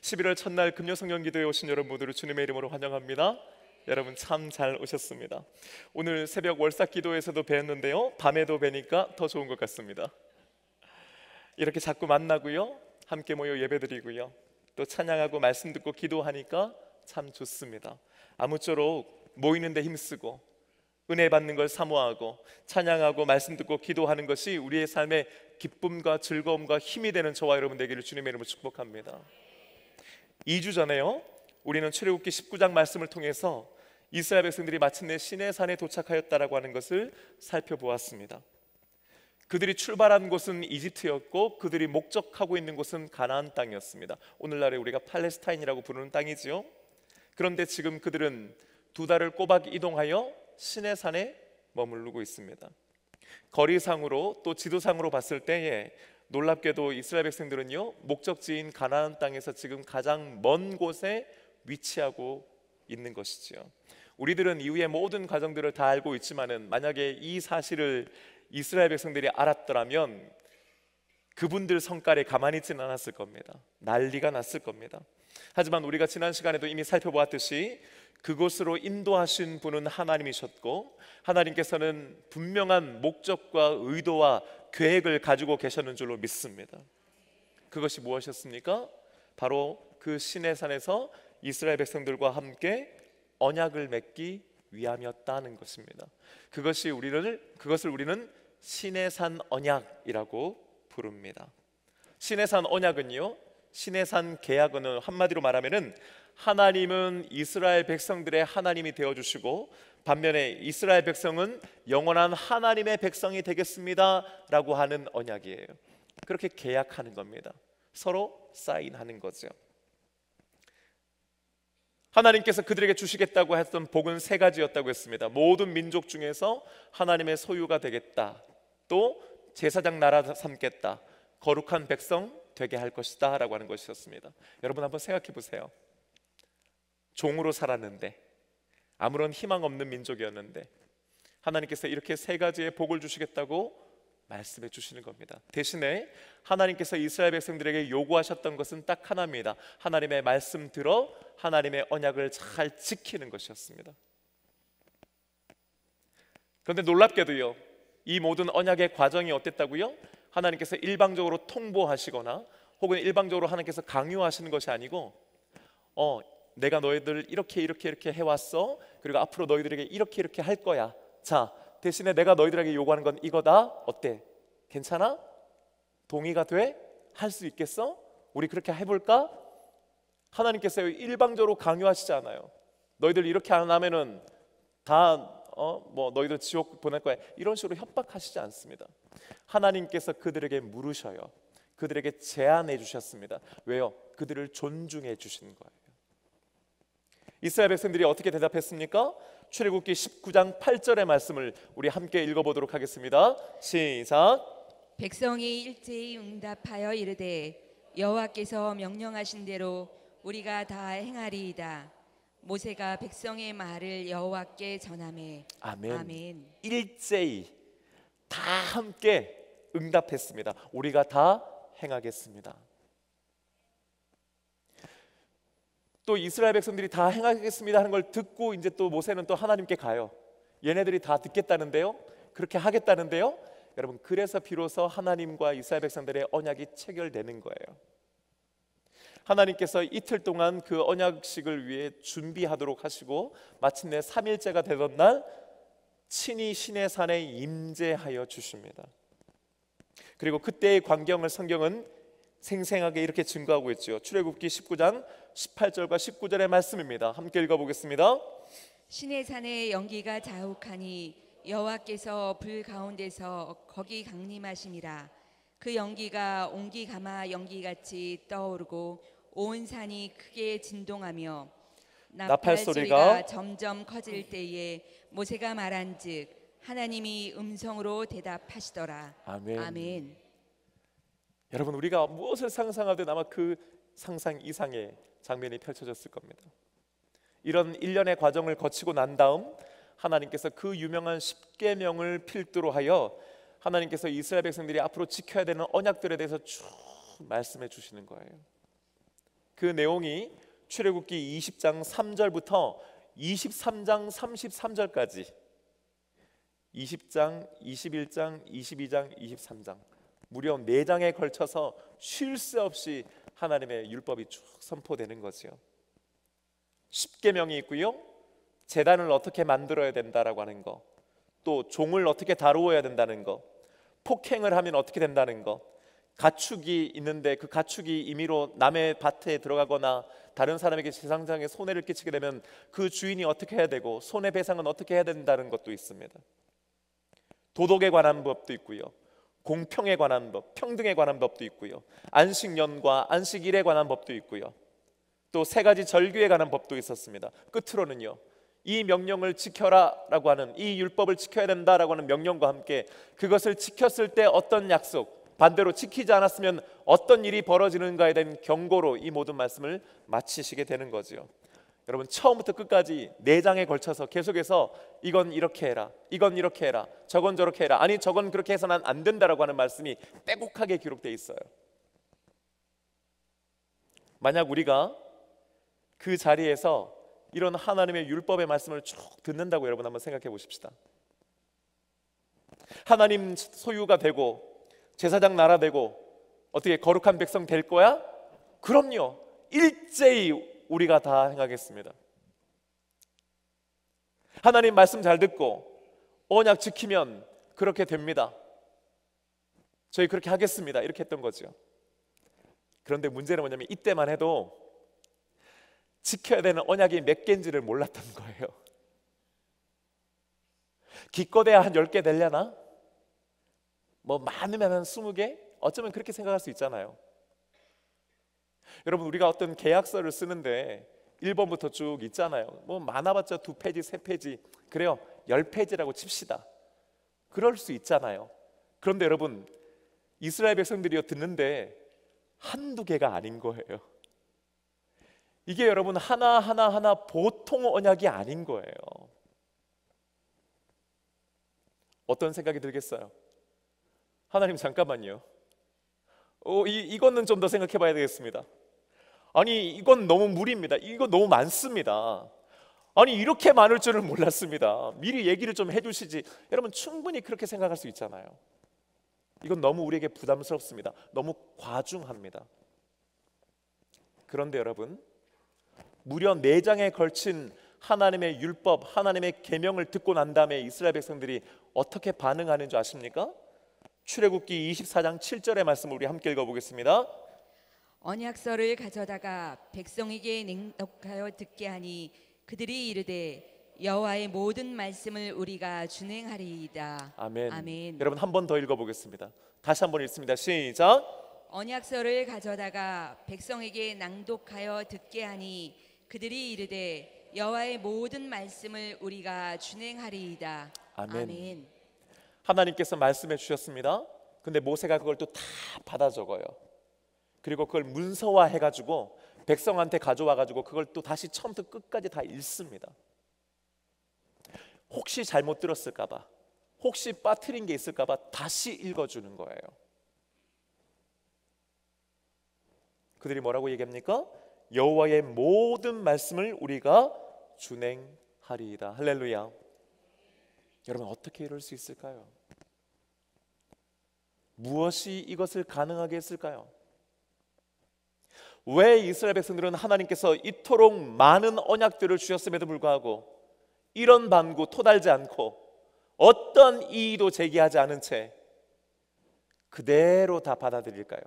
11월 첫날 금요성령기도에 오신 여러분 모두를 주님의 이름으로 환영합니다. 여러분 참 잘 오셨습니다. 오늘 새벽 월삭기도에서도 뵀는데요, 밤에도 뵈니까 더 좋은 것 같습니다. 이렇게 자꾸 만나고요, 함께 모여 예배드리고요, 또 찬양하고 말씀 듣고 기도하니까 참 좋습니다. 아무쪼록 모이는데 힘쓰고 은혜 받는 걸 사모하고 찬양하고 말씀 듣고 기도하는 것이 우리의 삶의 기쁨과 즐거움과 힘이 되는 저와 여러분 되기를 주님의 이름으로 축복합니다. 2주 전에요, 우리는 출애굽기 19장 말씀을 통해서 이스라엘 백성들이 마침내 시내산에 도착하였다라고 하는 것을 살펴보았습니다. 그들이 출발한 곳은 이집트였고 그들이 목적하고 있는 곳은 가나안 땅이었습니다. 오늘날에 우리가 팔레스타인이라고 부르는 땅이지요. 그런데 지금 그들은 2달을 꼬박 이동하여 시내산에 머무르고 있습니다. 거리상으로 또 지도상으로 봤을 때에 놀랍게도 이스라엘 백성들은요, 목적지인 가나안 땅에서 지금 가장 먼 곳에 위치하고 있는 것이지요. 우리들은 이후의 모든 과정들을 다 알고 있지만은 만약에 이 사실을 이스라엘 백성들이 알았더라면 그분들 성깔에 가만히 있지는 않았을 겁니다. 난리가 났을 겁니다. 하지만 우리가 지난 시간에도 이미 살펴보았듯이 그곳으로 인도하신 분은 하나님이셨고 하나님께서는 분명한 목적과 의도와 계획을 가지고 계셨는 줄로 믿습니다. 그것이 무엇이었습니까? 바로 그 시내산에서 이스라엘 백성들과 함께 언약을 맺기 위함이었다는 것입니다. 그것을 우리는 시내산 언약이라고 부릅니다. 시내산 언약은요, 시내산 계약은 한마디로 말하면은 하나님은 이스라엘 백성들의 하나님이 되어주시고 반면에 이스라엘 백성은 영원한 하나님의 백성이 되겠습니다 라고 하는 언약이에요. 그렇게 계약하는 겁니다. 서로 사인하는 거죠. 하나님께서 그들에게 주시겠다고 했던 복은 3가지였다고 했습니다. 모든 민족 중에서 하나님의 소유가 되겠다, 또 제사장 나라 삼겠다, 거룩한 백성 되게 할 것이다 라고 하는 것이었습니다. 여러분 한번 생각해 보세요. 종으로 살았는데 아무런 희망 없는 민족이었는데 하나님께서 이렇게 3가지의 복을 주시겠다고 말씀해 주시는 겁니다. 대신에 하나님께서 이스라엘 백성들에게 요구하셨던 것은 딱 하나입니다. 하나님의 말씀 들어 하나님의 언약을 잘 지키는 것이었습니다. 그런데 놀랍게도요, 이 모든 언약의 과정이 어땠다고요? 하나님께서 일방적으로 통보하시거나 혹은 일방적으로 하나님께서 강요하시는 것이 아니고 내가 너희들 이렇게 해왔어, 그리고 앞으로 너희들에게 이렇게 할 거야. 자, 대신에 내가 너희들에게 요구하는 건 이거다. 어때? 괜찮아? 동의가 돼? 할 수 있겠어? 우리 그렇게 해볼까? 하나님께서 일방적으로 강요하시지 않아요. 너희들 이렇게 안 하면은 다 너희들 지옥 보낼 거야, 이런 식으로 협박하시지 않습니다. 하나님께서 그들에게 물으셔요. 그들에게 제안해 주셨습니다. 왜요? 그들을 존중해 주시는 거예요. 이스라엘 백성들이 어떻게 대답했습니까? 출애굽기 19장 8절의 말씀을 우리 함께 읽어보도록 하겠습니다. 시작. 백성이 일제히 응답하여 이르되 여호와께서 명령하신 대로 우리가 다 행하리이다. 모세가 백성의 말을 여호와께 전하매. 아멘. 아멘. 일제히 다 함께 응답했습니다. 우리가 다 행하겠습니다. 또 이스라엘 백성들이 다 행하겠습니다 하는 걸 듣고 이제 또 모세는 또 하나님께 가요. 얘네들이 다 듣겠다는데요, 그렇게 하겠다는데요. 여러분, 그래서 비로소 하나님과 이스라엘 백성들의 언약이 체결되는 거예요. 하나님께서 이틀 동안 그 언약식을 위해 준비하도록 하시고 마침내 3일째가 되던 날 친히 시내산에 임재하여 주십니다. 그리고 그때의 광경을 성경은 생생하게 이렇게 증거하고 있죠. 출애굽기 19장 18절과 19절의 말씀입니다. 함께 읽어보겠습니다. 시내산의 연기가 자욱하니 여호와께서 불 가운데서 거기 강림하심이라. 그 연기가 옹기 가마 연기같이 떠오르고 온 산이 크게 진동하며 나팔 소리가 점점 커질 때에 모세가 말한즉 하나님이 음성으로 대답하시더라. 아멘. 아멘. 여러분, 우리가 무엇을 상상하든 아마 그 상상 이상의 장면이 펼쳐졌을 겁니다. 이런 일련의 과정을 거치고 난 다음 하나님께서 그 유명한 10계명을 필두로 하여 하나님께서 이스라엘 백성들이 앞으로 지켜야 되는 언약들에 대해서 쭉 말씀해 주시는 거예요. 그 내용이 출애굽기 20장 3절부터 23장 33절까지 20장, 21장, 22장, 23장 무려 4장에 걸쳐서 쉴 새 없이 하나님의 율법이 쭉 선포되는 거지요. 십계명이 있고요, 제단을 어떻게 만들어야 된다라고 하는 거, 또 종을 어떻게 다루어야 된다는 거, 폭행을 하면 어떻게 된다는 거, 가축이 있는데 그 가축이 임의로 남의 밭에 들어가거나 다른 사람에게 재산상에 손해를 끼치게 되면 그 주인이 어떻게 해야 되고 손해배상은 어떻게 해야 된다는 것도 있습니다. 도덕에 관한 법도 있고요, 공평에 관한 법, 평등에 관한 법도 있고요, 안식년과 안식일에 관한 법도 있고요, 또 3가지 절규에 관한 법도 있었습니다. 끝으로는요, 이 명령을 지켜라 라고 하는, 이 율법을 지켜야 된다라고 하는 명령과 함께 그것을 지켰을 때 어떤 약속, 반대로 지키지 않았으면 어떤 일이 벌어지는가에 대한 경고로 이 모든 말씀을 마치시게 되는 거지요. 여러분, 처음부터 끝까지 4장에 걸쳐서 계속해서 이건 이렇게 해라, 이건 이렇게 해라, 저건 저렇게 해라, 아니 저건 그렇게 해서는 안 된다라고 하는 말씀이 빼곡하게 기록되어 있어요. 만약 우리가 그 자리에서 이런 하나님의 율법의 말씀을 쭉 듣는다고 여러분 한번 생각해 보십시다. 하나님 소유가 되고 제사장 나라 되고 어떻게 거룩한 백성 될 거야? 그럼요, 일제히 우리가 다 행하겠습니다. 하나님 말씀 잘 듣고 언약 지키면 그렇게 됩니다. 저희 그렇게 하겠습니다. 이렇게 했던 거죠. 그런데 문제는 뭐냐면 이때만 해도 지켜야 되는 언약이 몇 개인지를 몰랐던 거예요. 기껏해야 한 10개 되려나? 뭐 많으면 한 20개? 어쩌면 그렇게 생각할 수 있잖아요. 여러분, 우리가 어떤 계약서를 쓰는데 1번부터 쭉 있잖아요. 뭐 많아봤자 2페이지, 3페이지, 그래요 10페이지라고 칩시다. 그럴 수 있잖아요. 그런데 여러분, 이스라엘 백성들이요 듣는데 한두 개가 아닌 거예요. 이게 여러분 하나하나 보통 언약이 아닌 거예요. 어떤 생각이 들겠어요? 하나님 잠깐만요, 이거는 좀 더 생각해 봐야 되겠습니다. 아니 이건 너무 무리입니다. 이거 너무 많습니다. 아니 이렇게 많을 줄은 몰랐습니다. 미리 얘기를 좀 해주시지. 여러분, 충분히 그렇게 생각할 수 있잖아요. 이건 너무 우리에게 부담스럽습니다. 너무 과중합니다. 그런데 여러분, 무려 4장에 걸친 하나님의 율법, 하나님의 계명을 듣고 난 다음에 이스라엘 백성들이 어떻게 반응하는 줄 아십니까? 출애굽기 24장 7절의 말씀을 우리 함께 읽어보겠습니다. 언약서를 가져다가 백성에게 맹독하여 듣게 하니 그들이 이르되 여호와의 모든 말씀을 우리가 준행하리이다. 아멘. 아멘. 여러분, 한 번 더 읽어보겠습니다. 다시 한 번 읽습니다. 시작. 언약서를 가져다가 백성에게 낭독하여 듣게 하니 그들이 이르되 여호와의 모든 말씀을 우리가 준행하리이다. 아멘. 아멘. 하나님께서 말씀해 주셨습니다. 근데 모세가 그걸 또 다 받아 적어요. 그리고 그걸 문서화해 가지고 백성한테 가져와 가지고 그걸 또 다시 처음부터 끝까지 다 읽습니다. 혹시 잘못 들었을까 봐, 혹시 빠뜨린 게 있을까 봐 다시 읽어주는 거예요. 그들이 뭐라고 얘기합니까? 여호와의 모든 말씀을 우리가 준행하리이다. 할렐루야. 여러분, 어떻게 이럴 수 있을까요? 무엇이 이것을 가능하게 했을까요? 왜 이스라엘 백성들은 하나님께서 이토록 많은 언약들을 주셨음에도 불구하고 이런 반구 토달지 않고 어떤 이의도 제기하지 않은 채 그대로 다 받아들일까요?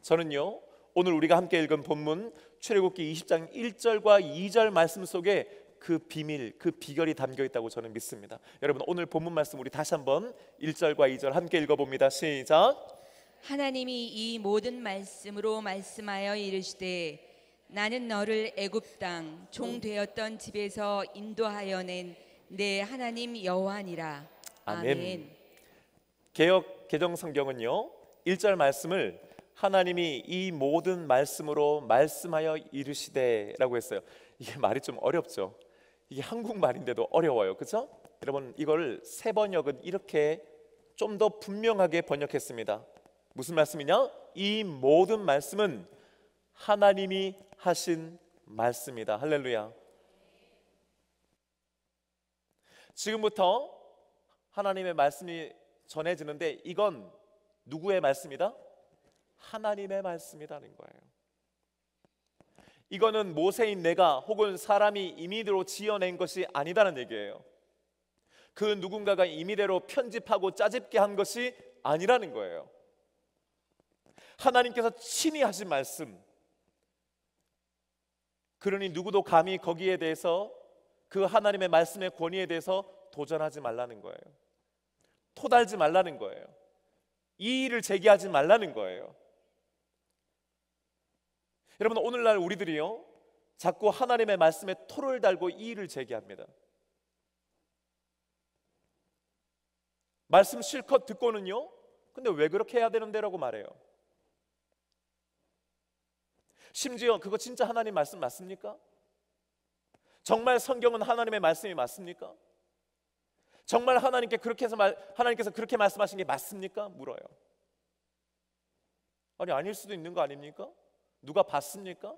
저는요, 오늘 우리가 함께 읽은 본문 출애굽기 20장 1절과 2절 말씀 속에 그 비밀, 그 비결이 담겨 있다고 저는 믿습니다. 여러분, 오늘 본문 말씀 우리 다시 한번 1절과 2절 함께 읽어봅니다. 시작. 하나님이 이 모든 말씀으로 말씀하여 이르시되 나는 너를 애굽 땅 종 되었던 집에서 인도하여 낸 내 하나님 여호와니라. 아멘. 개역 개정 성경은요, 1절 말씀을 하나님이 이 모든 말씀으로 말씀하여 이르시되라고 했어요. 이게 말이 좀 어렵죠. 이게 한국말인데도 어려워요. 그렇죠? 여러분, 이걸 새 번역은 이렇게 좀 더 분명하게 번역했습니다. 무슨 말씀이냐? 이 모든 말씀은 하나님이 하신 말씀이다. 할렐루야. 지금부터 하나님의 말씀이 전해지는데 이건 누구의 말씀이다? 하나님의 말씀이라는 거예요. 이거는 모세인 내가 혹은 사람이 임의대로 지어낸 것이 아니다는 얘기예요. 그 누군가가 임의대로 편집하고 짜집게 한 것이 아니라는 거예요. 하나님께서 친히 하신 말씀. 그러니 누구도 감히 거기에 대해서, 그 하나님의 말씀의 권위에 대해서 도전하지 말라는 거예요. 토달지 말라는 거예요. 이의를 제기하지 말라는 거예요. 여러분, 오늘날 우리들이요, 자꾸 하나님의 말씀에 토를 달고 이의를 제기합니다. 말씀 실컷 듣고는요, 근데 왜 그렇게 해야 되는데 라고 말해요. 심지어 그거 진짜 하나님 말씀 맞습니까? 정말 성경은 하나님의 말씀이 맞습니까? 정말 하나님께서 그렇게 말씀하신 게 맞습니까? 물어요. 아니, 아닐 수도 있는 거 아닙니까? 누가 봤습니까?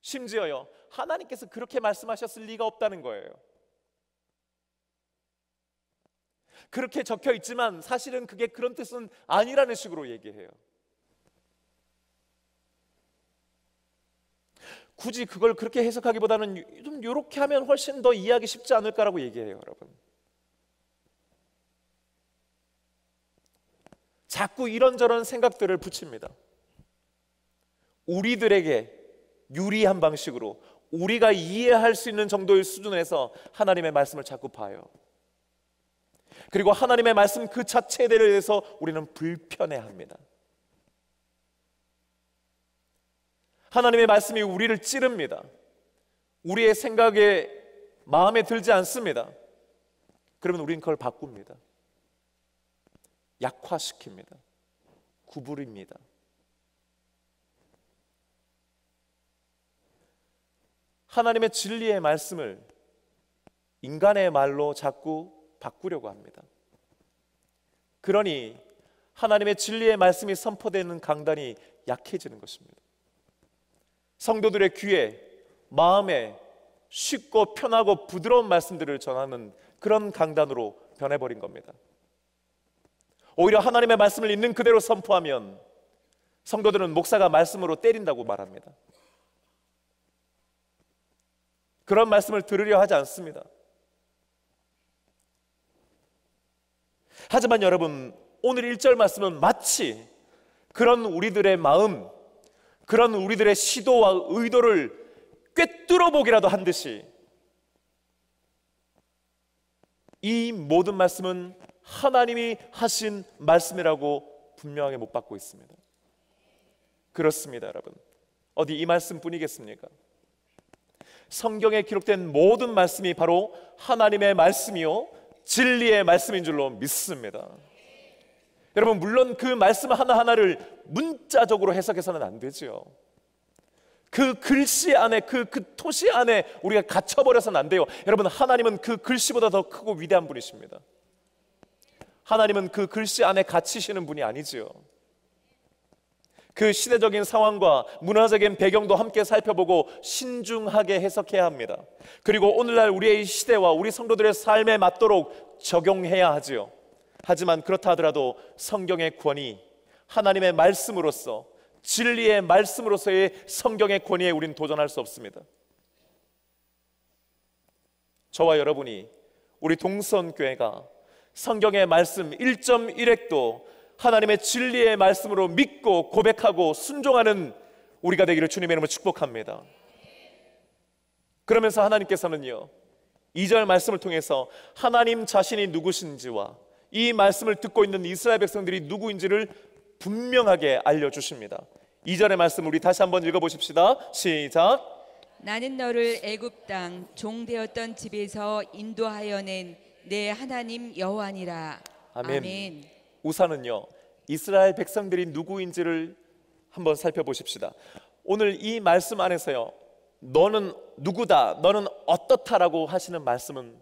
심지어요, 하나님께서 그렇게 말씀하셨을 리가 없다는 거예요. 그렇게 적혀 있지만 사실은 그게 그런 뜻은 아니라는 식으로 얘기해요. 굳이 그걸 그렇게 해석하기보다는 좀 이렇게 하면 훨씬 더 이해하기 쉽지 않을까라고 얘기해요, 여러분. 자꾸 이런저런 생각들을 붙입니다. 우리들에게 유리한 방식으로 우리가 이해할 수 있는 정도의 수준에서 하나님의 말씀을 자꾸 봐요. 그리고 하나님의 말씀 그 자체에 대해서 우리는 불편해합니다. 하나님의 말씀이 우리를 찌릅니다. 우리의 생각에 마음에 들지 않습니다. 그러면 우리는 그걸 바꿉니다. 약화시킵니다. 구부립니다. 하나님의 진리의 말씀을 인간의 말로 자꾸 바꾸려고 합니다. 그러니 하나님의 진리의 말씀이 선포되는 강단이 약해지는 것입니다. 성도들의 귀에, 마음에 쉽고 편하고 부드러운 말씀들을 전하는 그런 강단으로 변해버린 겁니다. 오히려 하나님의 말씀을 있는 그대로 선포하면 성도들은 목사가 말씀으로 때린다고 말합니다. 그런 말씀을 들으려 하지 않습니다. 하지만 여러분, 오늘 1절 말씀은 마치 그런 우리들의 마음, 그런 우리들의 시도와 의도를 꿰뚫어 보기라도 한 듯이 이 모든 말씀은 하나님이 하신 말씀이라고 분명하게 못 받고 있습니다. 그렇습니다, 여러분. 어디 이 말씀뿐이겠습니까? 성경에 기록된 모든 말씀이 바로 하나님의 말씀이요, 진리의 말씀인 줄로 믿습니다. 여러분, 물론 그 말씀 하나하나를 문자적으로 해석해서는 안 되죠. 그 글씨 안에, 그 토시 안에 우리가 갇혀버려서는 안 돼요. 여러분, 하나님은 그 글씨보다 더 크고 위대한 분이십니다. 하나님은 그 글씨 안에 갇히시는 분이 아니지요. 그 시대적인 상황과 문화적인 배경도 함께 살펴보고 신중하게 해석해야 합니다. 그리고 오늘날 우리의 시대와 우리 성도들의 삶에 맞도록 적용해야 하지요. 하지만 그렇다 하더라도 성경의 권위, 하나님의 말씀으로서, 진리의 말씀으로서의 성경의 권위에 우리는 도전할 수 없습니다. 저와 여러분이, 우리 동선교회가 성경의 말씀 1.1획도 하나님의 진리의 말씀으로 믿고 고백하고 순종하는 우리가 되기를 주님의 이름으로 축복합니다. 그러면서 하나님께서는요, 2절 말씀을 통해서 하나님 자신이 누구신지와 이 말씀을 듣고 있는 이스라엘 백성들이 누구인지를 분명하게 알려주십니다. 2절의 말씀 우리 다시 한번 읽어보십시다. 시작. 나는 너를 애굽 땅 종되었던 집에서 인도하여 낸 내 하나님 여호와니라. 아멘. 아멘. 우선은요, 이스라엘 백성들이 누구인지를 한번 살펴보십시다. 오늘 이 말씀 안에서요, 너는 누구다, 너는 어떻다라고 하시는 말씀은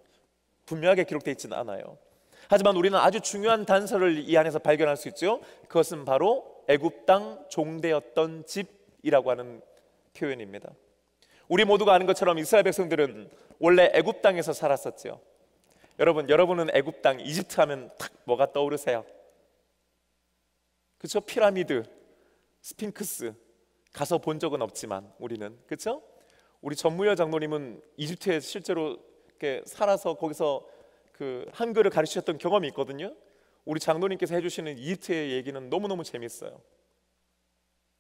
분명하게 기록되어 있지는 않아요. 하지만 우리는 아주 중요한 단서를 이 안에서 발견할 수 있죠. 그것은 바로 애굽 땅 종되었던 집이라고 하는 표현입니다. 우리 모두가 아는 것처럼 이스라엘 백성들은 원래 애굽 땅에서 살았었죠. 여러분은 애굽 땅, 이집트 하면 탁 뭐가 떠오르세요? 그렇죠? 피라미드, 스핑크스 가서 본 적은 없지만 우리는, 그렇죠? 우리 전무여 장로님은 이집트에 실제로 이렇게 살아서 거기서 그 한글을 가르치셨던 경험이 있거든요. 우리 장로님께서 해주시는 이집트의 얘기는 너무너무 재밌어요.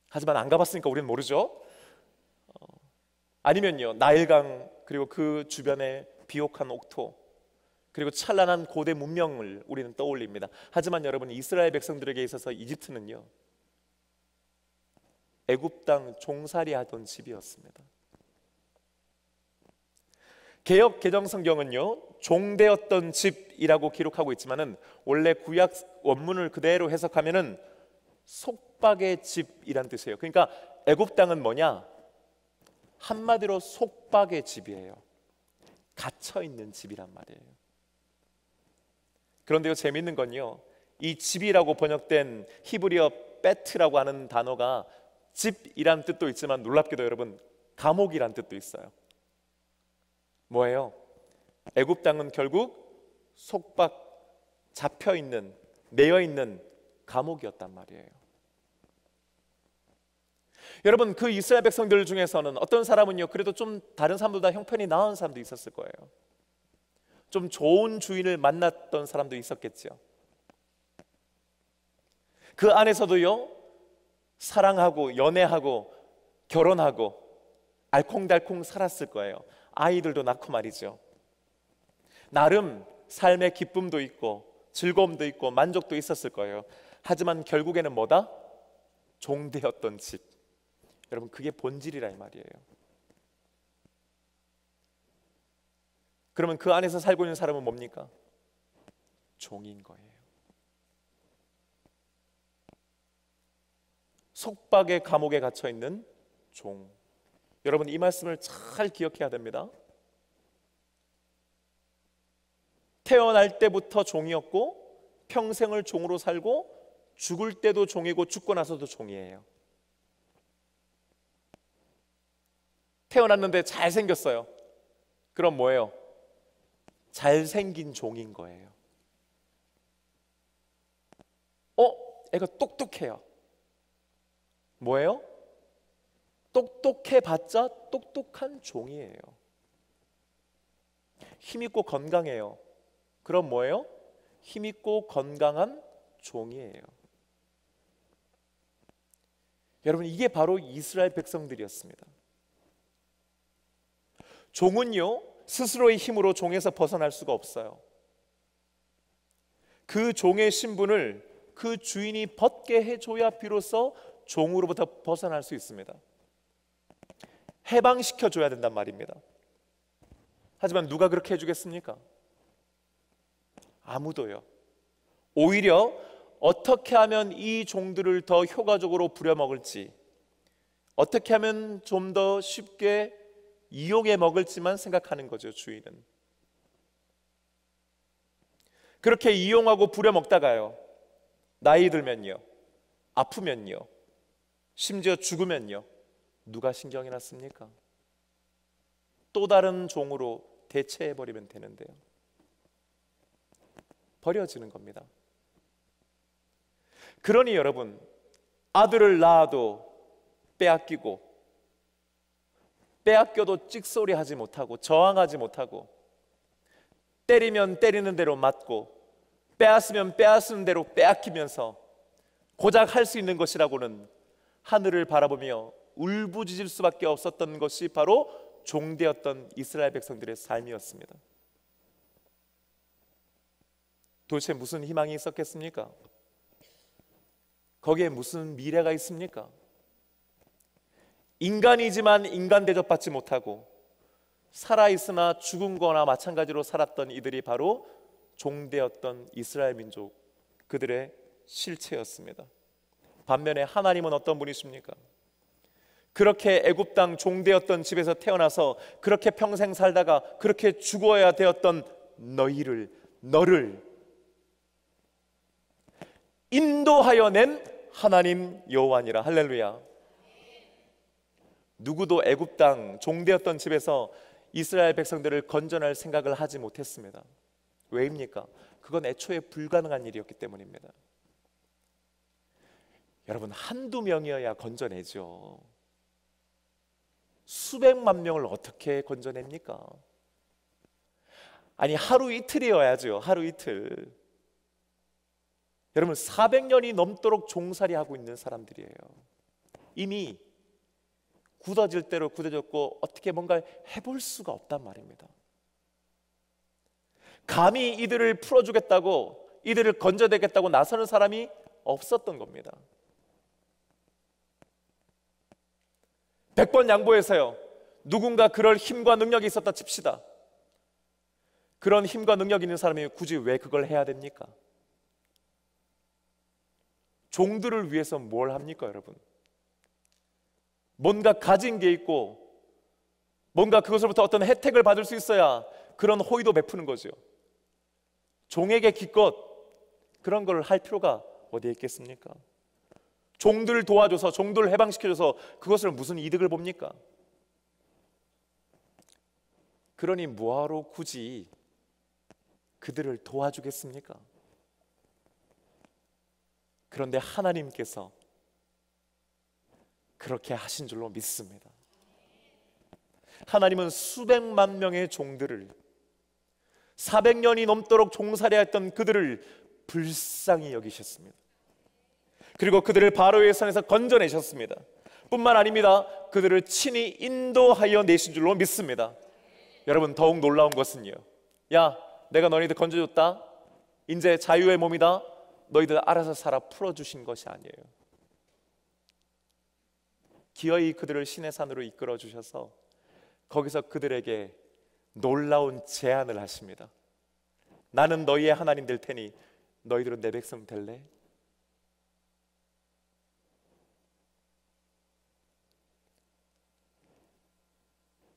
하지만 안 가봤으니까 우리는 모르죠. 아니면요, 나일강 그리고 그 주변의 비옥한 옥토 그리고 찬란한 고대 문명을 우리는 떠올립니다. 하지만 여러분, 이스라엘 백성들에게 있어서 이집트는요, 애굽 땅 종살이 하던 집이었습니다. 개역 개정 성경은요, 종되었던 집이라고 기록하고 있지만은 원래 구약 원문을 그대로 해석하면은 속박의 집이란 뜻이에요. 그러니까 애굽 땅은 뭐냐? 한마디로 속박의 집이에요. 갇혀 있는 집이란 말이에요. 그런데요, 재미있는 건요, 이 집이라고 번역된 히브리어 베트라고 하는 단어가 집이란 뜻도 있지만 놀랍게도 여러분, 감옥이란 뜻도 있어요. 뭐예요? 애굽 땅은 결국 속박, 잡혀 있는, 매여 있는 감옥이었단 말이에요. 여러분, 그 이스라엘 백성들 중에서는 어떤 사람은요, 그래도 좀 다른 사람보다 형편이 나은 사람도 있었을 거예요. 좀 좋은 주인을 만났던 사람도 있었겠죠. 그 안에서도요, 사랑하고 연애하고 결혼하고 알콩달콩 살았을 거예요. 아이들도 낳고 말이죠. 나름 삶의 기쁨도 있고 즐거움도 있고 만족도 있었을 거예요. 하지만 결국에는 뭐다? 종되었던 집. 여러분, 그게 본질이라 이 말이에요. 그러면 그 안에서 살고 있는 사람은 뭡니까? 종인 거예요. 속박의 감옥에 갇혀 있는 종. 여러분, 이 말씀을 잘 기억해야 됩니다. 태어날 때부터 종이었고 평생을 종으로 살고 죽을 때도 종이고 죽고 나서도 종이에요. 태어났는데 잘생겼어요. 그럼 뭐예요? 잘생긴 종인 거예요. 애가 똑똑해요. 뭐예요? 똑똑해봤자 똑똑한 종이에요. 힘있고 건강해요. 그럼 뭐예요? 힘있고 건강한 종이에요. 여러분, 이게 바로 이스라엘 백성들이었습니다. 종은요, 스스로의 힘으로 종에서 벗어날 수가 없어요. 그 종의 신분을 그 주인이 벗게 해줘야 비로소 종으로부터 벗어날 수 있습니다. 해방시켜줘야 된단 말입니다. 하지만 누가 그렇게 해주겠습니까? 아무도요. 오히려 어떻게 하면 이 종들을 더 효과적으로 부려먹을지, 어떻게 하면 좀 더 쉽게 이용해 먹을지만 생각하는 거죠, 주인은. 그렇게 이용하고 부려먹다가요, 나이 들면요, 아프면요, 심지어 죽으면요, 누가 신경이 났습니까? 또 다른 종으로 대체해버리면 되는데요, 버려지는 겁니다. 그러니 여러분, 아들을 낳아도 빼앗기고, 빼앗겨도 찍소리 하지 못하고 저항하지 못하고, 때리면 때리는 대로 맞고 빼앗으면 빼앗는 대로 빼앗기면서 고작 할 수 있는 것이라고는 하늘을 바라보며 울부짖을 수밖에 없었던 것이 바로 종되었던 이스라엘 백성들의 삶이었습니다. 도대체 무슨 희망이 있었겠습니까? 거기에 무슨 미래가 있습니까? 인간이지만 인간 대접받지 못하고 살아있으나 죽은 거나 마찬가지로 살았던 이들이 바로 종되었던 이스라엘 민족, 그들의 실체였습니다. 반면에 하나님은 어떤 분이십니까? 그렇게 애굽 땅 종되었던 집에서 태어나서 그렇게 평생 살다가 그렇게 죽어야 되었던 너를 인도하여 낸 하나님 여호와니라. 할렐루야. 누구도 애굽 땅 종되었던 집에서 이스라엘 백성들을 건져낼 생각을 하지 못했습니다. 왜입니까? 그건 애초에 불가능한 일이었기 때문입니다. 여러분, 한두 명이어야 건져내죠. 수백만 명을 어떻게 건져냅니까? 아니, 하루 이틀이어야죠. 하루 이틀. 여러분, 400년이 넘도록 종살이하고 있는 사람들이에요. 이미 굳어질 대로 굳어졌고 어떻게 뭔가 해볼 수가 없단 말입니다. 감히 이들을 풀어주겠다고, 이들을 건져내겠다고 나서는 사람이 없었던 겁니다. 100번 양보해서요, 누군가 그럴 힘과 능력이 있었다 칩시다. 그런 힘과 능력 있는 사람이 굳이 왜 그걸 해야 됩니까? 종들을 위해서 뭘 합니까, 여러분? 뭔가 가진 게 있고 뭔가 그것으로부터 어떤 혜택을 받을 수 있어야 그런 호의도 베푸는 거죠. 종에게 기껏 그런 걸 할 필요가 어디에 있겠습니까? 종들을 도와줘서, 종들을 해방시켜줘서 그것을 무슨 이득을 봅니까? 그러니 뭐하러 굳이 그들을 도와주겠습니까? 그런데 하나님께서 그렇게 하신 줄로 믿습니다. 하나님은 수백만 명의 종들을, 400년이 넘도록 종살이했던 그들을 불쌍히 여기셨습니다. 그리고 그들을 바로의 손에서 건져내셨습니다. 뿐만 아닙니다, 그들을 친히 인도하여 내신 줄로 믿습니다. 여러분, 더욱 놀라운 것은요, 야, 내가 너희들 건져줬다, 이제 자유의 몸이다, 너희들 알아서 살아, 풀어주신 것이 아니에요. 기어이 그들을 신의 산으로 이끌어 주셔서 거기서 그들에게 놀라운 제안을 하십니다. 나는 너희의 하나님 될 테니 너희들은 내 백성 될래?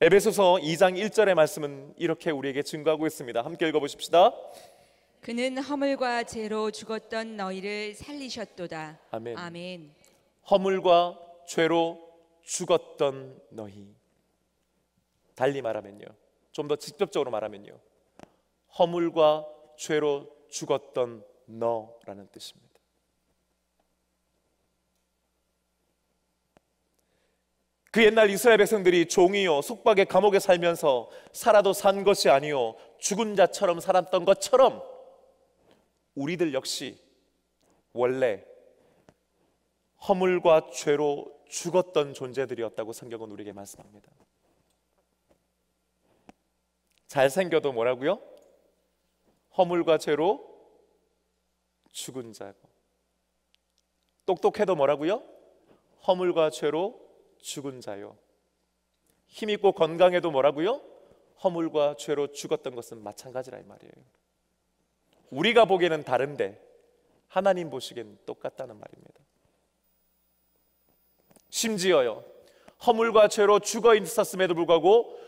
에베소서 2장 1절의 말씀은 이렇게 우리에게 증거하고 있습니다. 함께 읽어보십시다. 그는 허물과 죄로 죽었던 너희를 살리셨도다. 아멘. 아멘. 허물과 죄로 죽었던 너희. 달리 말하면요, 좀 더 직접적으로 말하면요, 허물과 죄로 죽었던 너라는 뜻입니다. 그 옛날 이스라엘 백성들이 종이요, 속박의 감옥에 살면서 살아도 산 것이 아니요 죽은 자처럼 살았던 것처럼 우리들 역시 원래 허물과 죄로 죽었던 존재들이었다고 성경은 우리에게 말씀합니다. 잘생겨도 뭐라고요? 허물과 죄로 죽은 자고, 똑똑해도 뭐라고요? 허물과 죄로 죽은 자요. 힘있고 건강해도 뭐라고요? 허물과 죄로 죽었던 것은 마찬가지라 이 말이에요. 우리가 보기에는 다른데 하나님 보시기엔 똑같다는 말입니다. 심지어요, 허물과 죄로 죽어 있었음에도 불구하고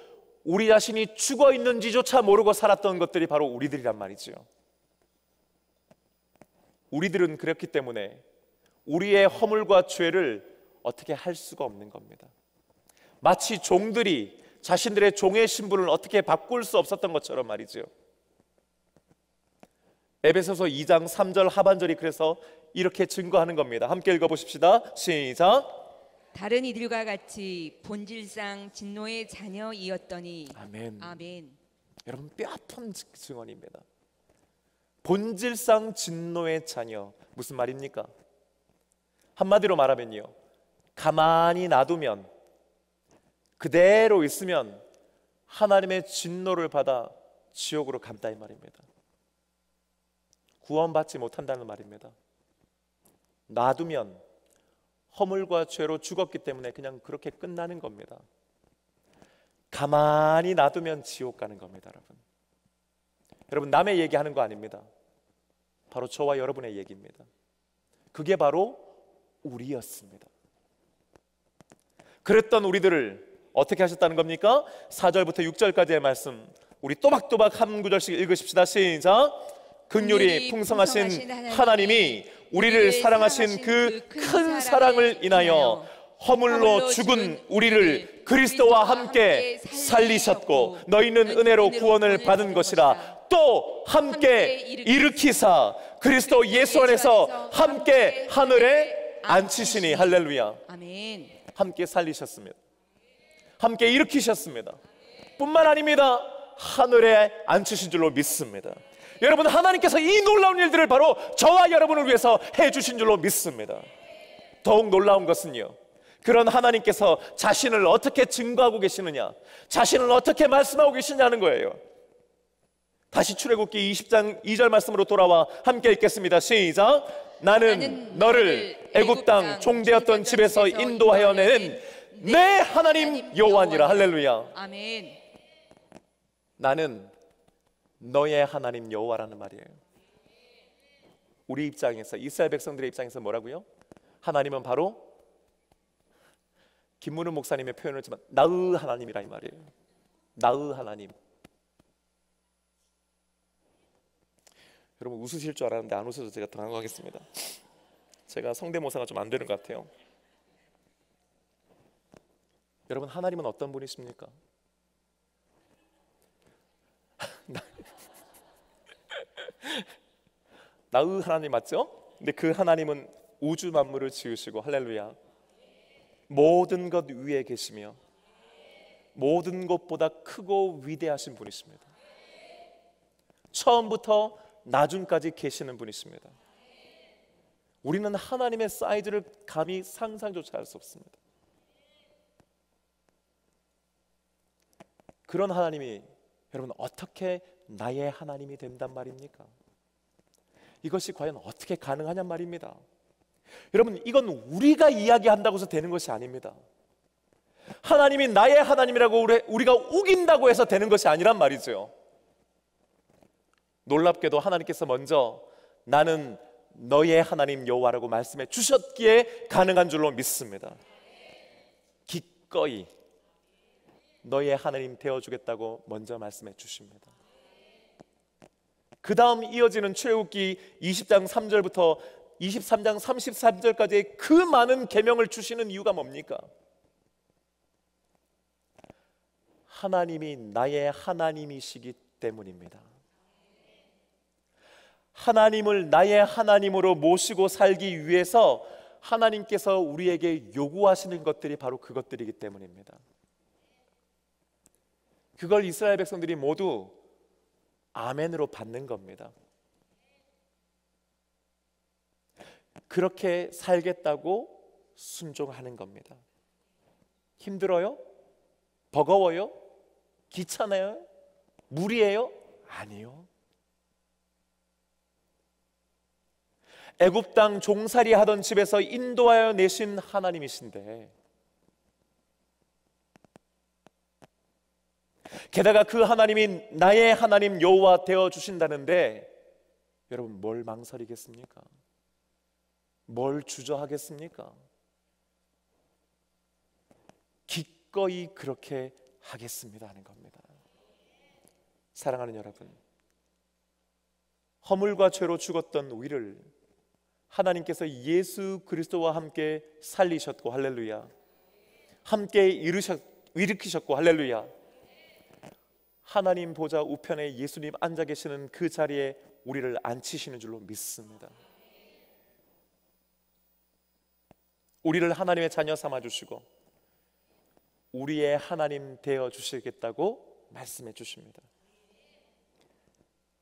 우리 자신이 죽어 있는지조차 모르고 살았던 것들이 바로 우리들이란 말이죠. 우리들은 그렇기 때문에 우리의 허물과 죄를 어떻게 할 수가 없는 겁니다. 마치 종들이 자신들의 종의 신분을 어떻게 바꿀 수 없었던 것처럼 말이죠. 에베소서 2장 3절 하반절이 그래서 이렇게 증거하는 겁니다. 함께 읽어보십시다. 시작. 다른 이들과 같이 본질상 진노의 자녀이었더니. 아멘. 아멘. 여러분, 뼈아픈 증언입니다. 본질상 진노의 자녀, 무슨 말입니까? 한마디로 말하면요, 가만히 놔두면, 그대로 있으면 하나님의 진노를 받아 지옥으로 간다 이 말입니다. 구원받지 못한다는 말입니다. 놔두면 허물과 죄로 죽었기 때문에 그냥 그렇게 끝나는 겁니다. 가만히 놔두면 지옥 가는 겁니다. 여러분, 남의 얘기하는 거 아닙니다. 바로 저와 여러분의 얘기입니다. 그게 바로 우리였습니다. 그랬던 우리들을 어떻게 하셨다는 겁니까? 4절부터 6절까지의 말씀 우리 또박또박 한 구절씩 읽으십시다. 시작. 긍휼이 풍성하신 하나님이 우리를 사랑하신 그 큰 사랑을 인하여 허물로 죽은 우리를 그리스도와 함께 살리셨고 너희는 은혜로 구원을 받은 것이라 또 함께 일으키사 그리스도 예수 안에서 함께 하늘에 앉히시니. 할렐루야. 아멘. 함께 살리셨습니다. 함께 일으키셨습니다. 뿐만 아닙니다. 하늘에 앉히신 줄로 믿습니다. 여러분, 하나님께서 이 놀라운 일들을 바로 저와 여러분을 위해서 해주신 줄로 믿습니다. 더욱 놀라운 것은요, 그런 하나님께서 자신을 어떻게 증거하고 계시느냐, 자신을 어떻게 말씀하고 계시냐는 거예요. 다시 출애굽기 20장 2절 말씀으로 돌아와 함께 읽겠습니다. 시작. 나는 너를 애굽 땅 종되었던 집에서 인도하여 낸 내 하나님 여호와니라. 할렐루야. 아멘. 나는 너의 하나님 여호와라는 말이에요. 우리 입장에서, 이스라엘 백성들의 입장에서 뭐라고요? 하나님은 바로 김문우 목사님의 표현을 했지만 나의 하나님이라 이 말이에요. 나의 하나님. 여러분 웃으실 줄 알았는데 안 웃어서 제가 당황하겠습니다. 제가 성대모사가 좀 안 되는 것 같아요. 여러분, 하나님은 어떤 분이십니까? 나의 하나님 맞죠? 근데 그 하나님은 우주 만물을 지으시고, 할렐루야, 모든 것 위에 계시며 모든 것보다 크고 위대하신 분이십니다. 처음부터 나중까지 계시는 분이십니다. 우리는 하나님의 사이즈를 감히 상상조차 할 수 없습니다. 그런 하나님이 여러분 어떻게 나의 하나님이 된단 말입니까? 이것이 과연 어떻게 가능하냔 말입니다. 여러분, 이건 우리가 이야기한다고 해서 되는 것이 아닙니다. 하나님이 나의 하나님이라고 우리가 우긴다고 해서 되는 것이 아니란 말이죠. 놀랍게도 하나님께서 먼저 나는 너의 하나님 여호와라고 말씀해 주셨기에 가능한 줄로 믿습니다. 기꺼이 너의 하나님 되어주겠다고 먼저 말씀해 주십니다. 그 다음 이어지는 출애굽기 20장 3절부터 23장 33절까지의 그 많은 계명을 주시는 이유가 뭡니까? 하나님이 나의 하나님이시기 때문입니다. 하나님을 나의 하나님으로 모시고 살기 위해서 하나님께서 우리에게 요구하시는 것들이 바로 그것들이기 때문입니다. 그걸 이스라엘 백성들이 모두 아멘으로 받는 겁니다. 그렇게 살겠다고 순종하는 겁니다. 힘들어요? 버거워요? 귀찮아요? 무리예요? 아니요. 애굽 땅 종살이 하던 집에서 인도하여 내신 하나님이신데, 게다가 그 하나님이 나의 하나님 여호와 되어 주신다는데 여러분 뭘 망설이겠습니까? 뭘 주저하겠습니까? 기꺼이 그렇게 하겠습니다 하는 겁니다. 사랑하는 여러분, 허물과 죄로 죽었던 우리를 하나님께서 예수 그리스도와 함께 살리셨고, 할렐루야, 함께 일으키셨고, 할렐루야, 하나님 보좌 우편에 예수님 앉아 계시는 그 자리에 우리를 앉히시는 줄로 믿습니다. 우리를 하나님의 자녀 삼아 주시고 우리의 하나님 되어 주시겠다고 말씀해 주십니다.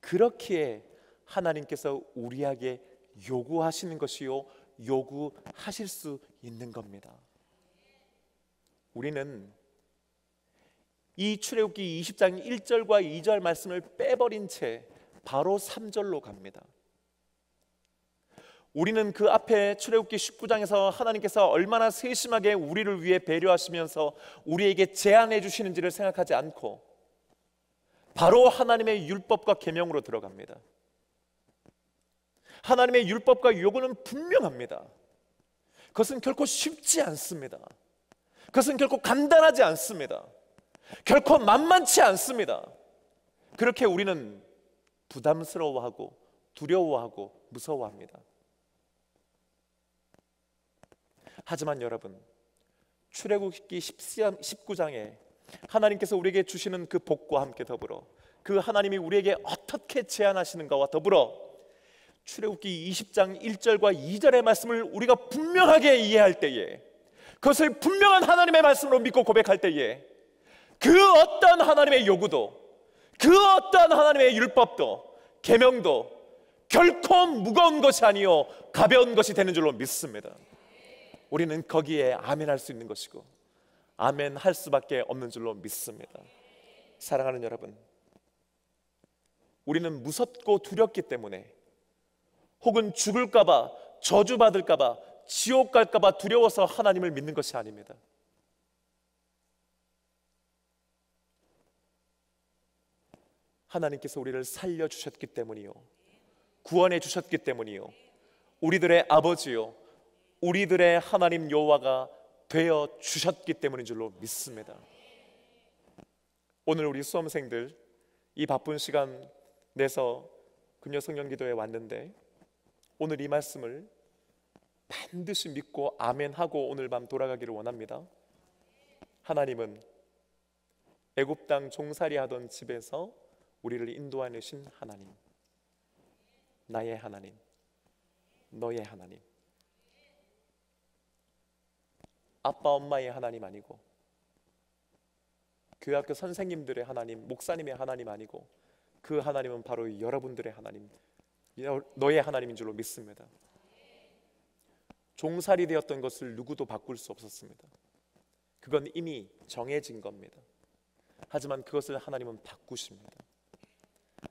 그렇기에 하나님께서 우리에게 요구하시는 것이요, 요구하실 수 있는 겁니다. 우리는 이 출애굽기 20장 1절과 2절 말씀을 빼버린 채 바로 3절로 갑니다. 우리는 그 앞에 출애굽기 19장에서 하나님께서 얼마나 세심하게 우리를 위해 배려하시면서 우리에게 제안해 주시는지를 생각하지 않고 바로 하나님의 율법과 계명으로 들어갑니다. 하나님의 율법과 요구는 분명합니다. 그것은 결코 쉽지 않습니다. 그것은 결코 간단하지 않습니다. 결코 만만치 않습니다. 그렇게 우리는 부담스러워하고 두려워하고 무서워합니다. 하지만 여러분, 출애굽기 19장에 하나님께서 우리에게 주시는 그 복과 함께 더불어 그 하나님이 우리에게 어떻게 제안하시는가와 더불어 출애굽기 20장 1절과 2절의 말씀을 우리가 분명하게 이해할 때에, 그것을 분명한 하나님의 말씀으로 믿고 고백할 때에 그 어떤 하나님의 요구도, 그 어떤 하나님의 율법도, 계명도 결코 무거운 것이 아니요 가벼운 것이 되는 줄로 믿습니다. 우리는 거기에 아멘할 수 있는 것이고 아멘할 수밖에 없는 줄로 믿습니다. 사랑하는 여러분, 우리는 무섭고 두렵기 때문에, 혹은 죽을까봐, 저주받을까봐, 지옥 갈까봐 두려워서 하나님을 믿는 것이 아닙니다. 하나님께서 우리를 살려주셨기 때문이요, 구원해 주셨기 때문이요, 우리들의 아버지요, 우리들의 하나님 여호와가 되어 주셨기 때문인 줄로 믿습니다. 오늘 우리 수험생들 이 바쁜 시간 내서 금요 성령기도에 왔는데, 오늘 이 말씀을 반드시 믿고 아멘하고 오늘 밤 돌아가기를 원합니다. 하나님은 애굽 땅 종살이 하던 집에서 우리를 인도하신 하나님, 나의 하나님, 너의 하나님, 아빠 엄마의 하나님 아니고, 교회학교 선생님들의 하나님, 목사님의 하나님 아니고, 그 하나님은 바로 여러분들의 하나님, 너의 하나님인 줄로 믿습니다. 종살이 되었던 것을 누구도 바꿀 수 없었습니다. 그건 이미 정해진 겁니다. 하지만 그것을 하나님은 바꾸십니다.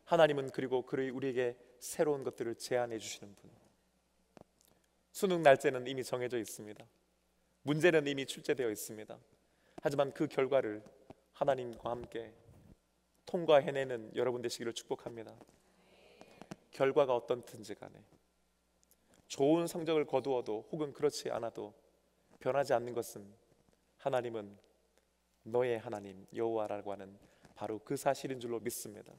하나님은 그리고 우리에게 새로운 것들을 제안해 주시는 분. 수능 날짜는 이미 정해져 있습니다. 문제는 이미 출제되어 있습니다. 하지만 그 결과를 하나님과 함께 통과해내는 여러분 되시기를 축복합니다. 결과가 어떻든지 간에, 좋은 성적을 거두어도 혹은 그렇지 않아도 변하지 않는 것은 하나님은 너의 하나님 여호와라고 하는 바로 그 사실인 줄로 믿습니다.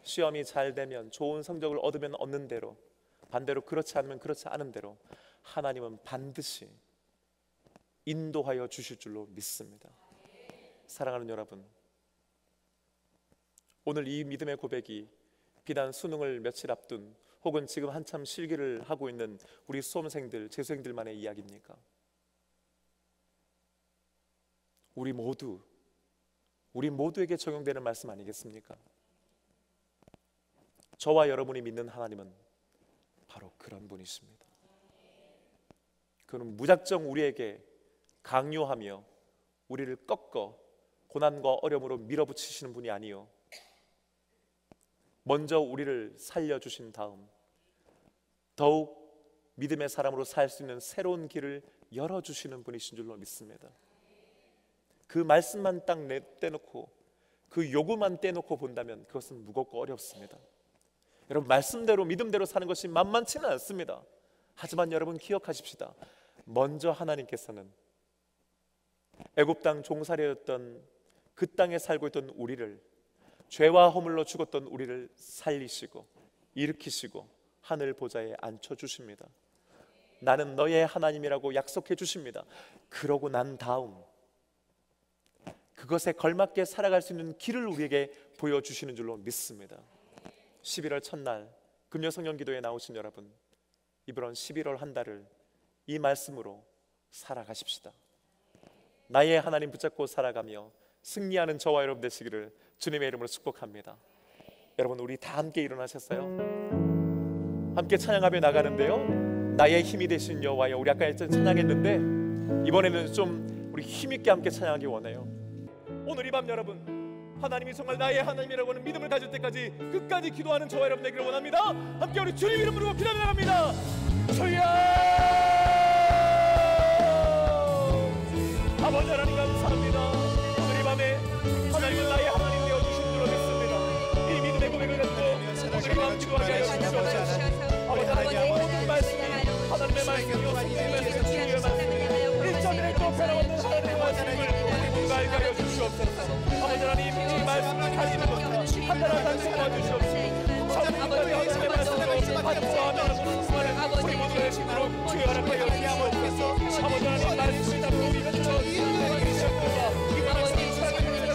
시험이 잘 되면, 좋은 성적을 얻으면 얻는 대로, 반대로 그렇지 않으면 그렇지 않은 대로 하나님은 반드시 인도하여 주실 줄로 믿습니다. 사랑하는 여러분, 오늘 이 믿음의 고백이 비단 수능을 며칠 앞둔, 혹은 지금 한참 실기를 하고 있는 우리 수험생들, 재수생들만의 이야기입니까? 우리 모두에게 적용되는 말씀 아니겠습니까? 저와 여러분이 믿는 하나님은 바로 그런 분이십니다. 그는 무작정 우리에게 강요하며 우리를 꺾어 고난과 어려움으로 밀어붙이시는 분이 아니요, 먼저 우리를 살려주신 다음 더욱 믿음의 사람으로 살 수 있는 새로운 길을 열어주시는 분이신 줄로 믿습니다. 그 말씀만 딱 떼놓고, 그 요구만 떼놓고 본다면 그것은 무겁고 어렵습니다. 여러분, 말씀대로 믿음대로 사는 것이 만만치는 않습니다. 하지만 여러분 기억하십시다. 먼저 하나님께서는 애굽 땅 종살이였던 그 땅에 살고 있던 우리를, 죄와 허물로 죽었던 우리를 살리시고 일으키시고 하늘 보좌에 앉혀주십니다. 나는 너의 하나님이라고 약속해 주십니다. 그러고 난 다음 그것에 걸맞게 살아갈 수 있는 길을 우리에게 보여주시는 줄로 믿습니다. 11월 첫날 금요 성령기도에 나오신 여러분, 이번 11월 한 달을 이 말씀으로 살아가십시다. 나의 하나님 붙잡고 살아가며 승리하는 저와 여러분 되시기를 주님의 이름으로 축복합니다. 여러분, 우리 다 함께 일어나셨어요? 함께 찬양하며 나가는데요, 나의 힘이 되신 여호와여, 우리 아까 찬양했는데 이번에는 좀 우리 힘있게 함께 찬양하기 원해요. 오늘 이 밤 여러분, 하나님이 정말 나의 하나님이라고 하는 믿음을 가질 때까지 끝까지 기도하는 저와 여러분 되기를 원합니다. 함께 우리 주님 이름으로 기도해 나갑니다. 주여! 아버지 하나님 감사합니다. 오늘 이 밤에 하나님은 나의 하나님 되어주신 줄로 믿습니다. 이 믿음의 고백을 갖고 오늘 이 밤 기도하게 하여 주시옵소서. 아버지 하나님, 모든 말씀이 하나님의 말씀이요 성령의 말씀이 주님의 말씀이 일자들의 또 변함없는 하나님의 말씀을 누군가 알게 하여 주시옵소서. 아버지 하나님, 이 말씀을 가지는 것과 한 달 한 달 도와주시옵소서. 정리까지 하나님의 말씀으로 반주하며 수많은 우리 모두의 힘으로 주여 허락하여 주시옵소서. 아버지 하나님 말씀을 잡고 우리가 주셨습니다. 이 말씀을 살아내는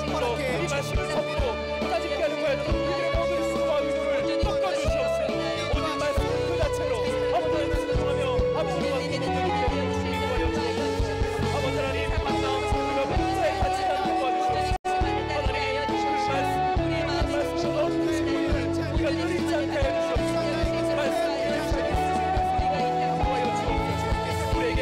이 말씀을 잡고 따지게 하는 거야. 우리의 모든 수고와 의도를 꺾어주시옵소서. 모든 말씀 그 자체로 아버지 하나님 순종하며 아버지와 아버지 하나님 만나 우리가 목사의 가치가 도와주시옵소서. 하나님 그 말씀으로 우리가 누리지 않게 해주시옵소서. 말씀을 도와주시옵소서. 우리에게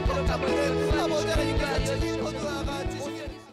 복잡들을 아버지 하나님께서 친히 거두어